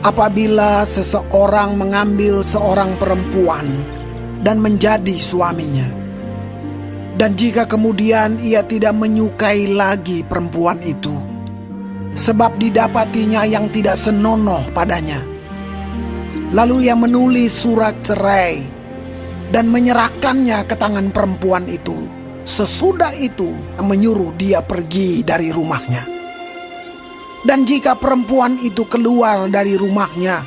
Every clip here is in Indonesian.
Apabila seseorang mengambil seorang perempuan dan menjadi suaminya, dan jika kemudian ia tidak menyukai lagi perempuan itu, sebab didapatinya yang tidak senonoh padanya, lalu ia menulis surat cerai dan menyerahkannya ke tangan perempuan itu, sesudah itu menyuruh dia pergi dari rumahnya. Dan jika perempuan itu keluar dari rumahnya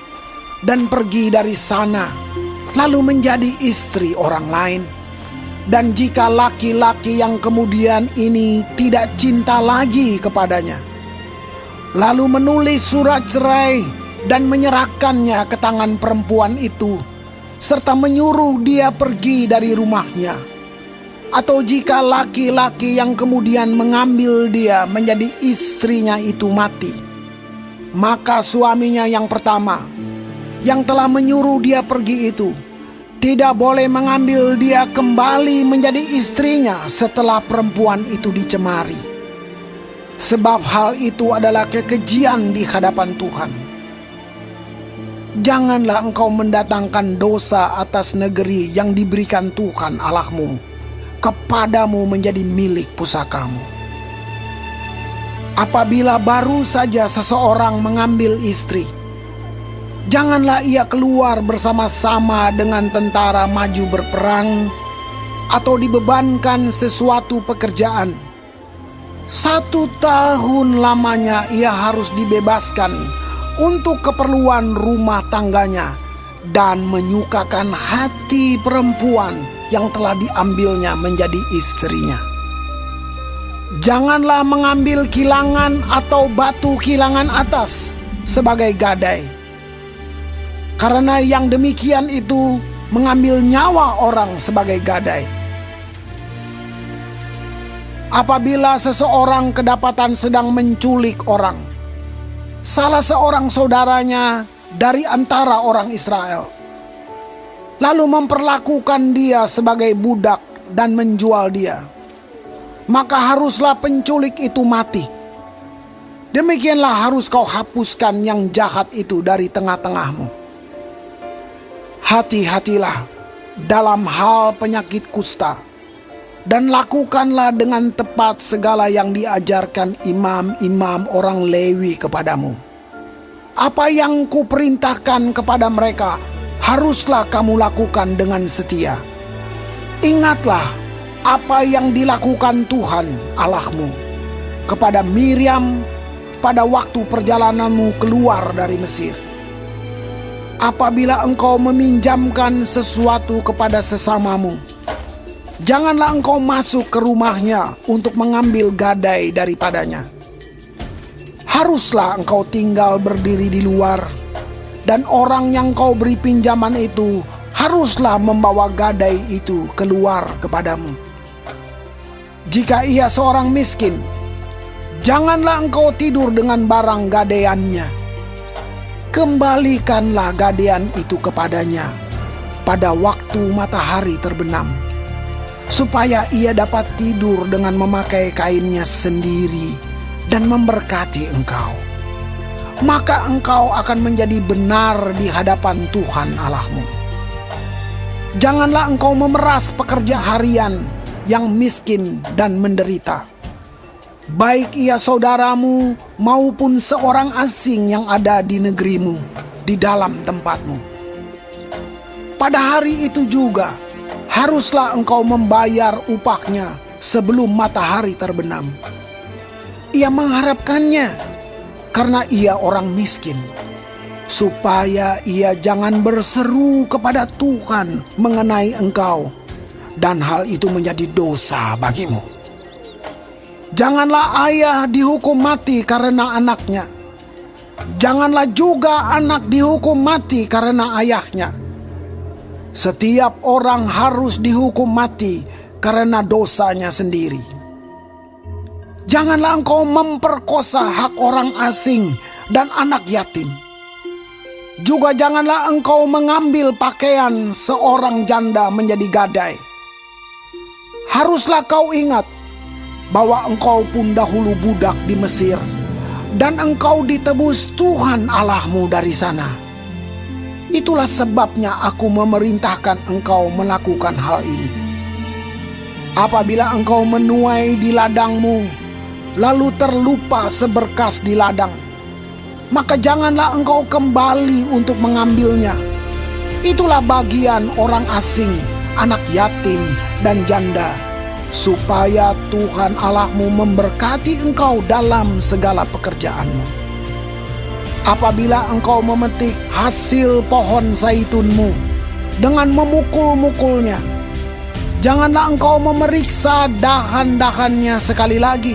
dan pergi dari sana, lalu menjadi istri orang lain, dan jika laki-laki yang kemudian ini tidak cinta lagi kepadanya, lalu menulis surat cerai dan menyerahkannya ke tangan perempuan itu, serta menyuruh dia pergi dari rumahnya, atau jika laki-laki yang kemudian mengambil dia menjadi istrinya itu mati, maka suaminya yang pertama yang telah menyuruh dia pergi itu tidak boleh mengambil dia kembali menjadi istrinya setelah perempuan itu dicemari, sebab hal itu adalah kekejian di hadapan Tuhan. Janganlah engkau mendatangkan dosa atas negeri yang diberikan Tuhan Allahmu kepadamu menjadi milik pusakamu. Apabila baru saja seseorang mengambil istri, janganlah ia keluar bersama-sama dengan tentara maju berperang atau dibebankan sesuatu pekerjaan. 1 tahun lamanya ia harus dibebaskan untuk keperluan rumah tangganya dan menyukakan hati perempuan yang telah diambilnya menjadi istrinya. Janganlah mengambil kilangan atau batu kilangan atas sebagai gadai, karena yang demikian itu mengambil nyawa orang sebagai gadai. Apabila seseorang kedapatan sedang menculik orang, salah seorang saudaranya dari antara orang Israel, lalu memperlakukan dia sebagai budak dan menjual dia, maka haruslah penculik itu mati. Demikianlah harus kau hapuskan yang jahat itu dari tengah-tengahmu. Hati-hatilah dalam hal penyakit kusta, dan lakukanlah dengan tepat segala yang diajarkan imam-imam orang Lewi kepadamu. Apa yang kuperintahkan kepada mereka haruslah kamu lakukan dengan setia. Ingatlah apa yang dilakukan Tuhan Allahmu kepada Miriam pada waktu perjalananmu keluar dari Mesir. Apabila engkau meminjamkan sesuatu kepada sesamamu, janganlah engkau masuk ke rumahnya untuk mengambil gadai daripadanya. Haruslah engkau tinggal berdiri di luar, dan orang yang kau beri pinjaman itu haruslah membawa gadai itu keluar kepadamu. Jika ia seorang miskin, janganlah engkau tidur dengan barang gadaiannya. Kembalikanlah gadaian itu kepadanya pada waktu matahari terbenam, supaya ia dapat tidur dengan memakai kainnya sendiri dan memberkati engkau. Maka engkau akan menjadi benar di hadapan Tuhan Allahmu. Janganlah engkau memeras pekerja harian yang miskin dan menderita, baik ia saudaramu maupun seorang asing yang ada di negerimu, di dalam tempatmu. Pada hari itu juga haruslah engkau membayar upahnya sebelum matahari terbenam. Ia mengharapkannya karena ia orang miskin, supaya ia jangan berseru kepada Tuhan mengenai engkau, dan hal itu menjadi dosa bagimu. Janganlah ayah dihukum mati karena anaknya. Janganlah juga anak dihukum mati karena ayahnya. Setiap orang harus dihukum mati karena dosanya sendiri. Janganlah engkau memperkosa hak orang asing dan anak yatim. Juga janganlah engkau mengambil pakaian seorang janda menjadi gadai. Haruslah kau ingat bahwa engkau pun dahulu budak di Mesir, dan engkau ditebus Tuhan Allahmu dari sana. Itulah sebabnya aku memerintahkan engkau melakukan hal ini. Apabila engkau menuai di ladangmu, lalu terlupa seberkas di ladang, maka janganlah engkau kembali untuk mengambilnya. Itulah bagian orang asing, anak yatim, dan janda, supaya Tuhan Allahmu memberkati engkau dalam segala pekerjaanmu. Apabila engkau memetik hasil pohon zaitunmu dengan memukul-mukulnya, janganlah engkau memeriksa dahan-dahannya sekali lagi.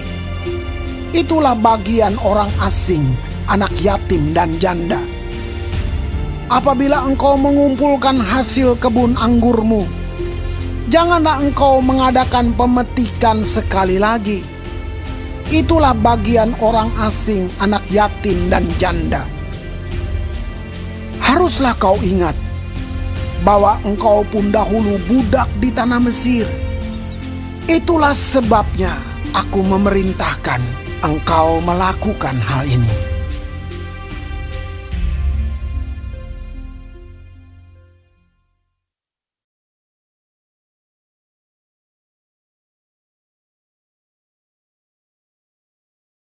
Itulah bagian orang asing, anak yatim, dan janda. Apabila engkau mengumpulkan hasil kebun anggurmu, janganlah engkau mengadakan pemetikan sekali lagi. Itulah bagian orang asing, anak yatim, dan janda. Haruslah kau ingat bahwa engkau pun dahulu budak di tanah Mesir. Itulah sebabnya aku memerintahkan engkau melakukan hal ini.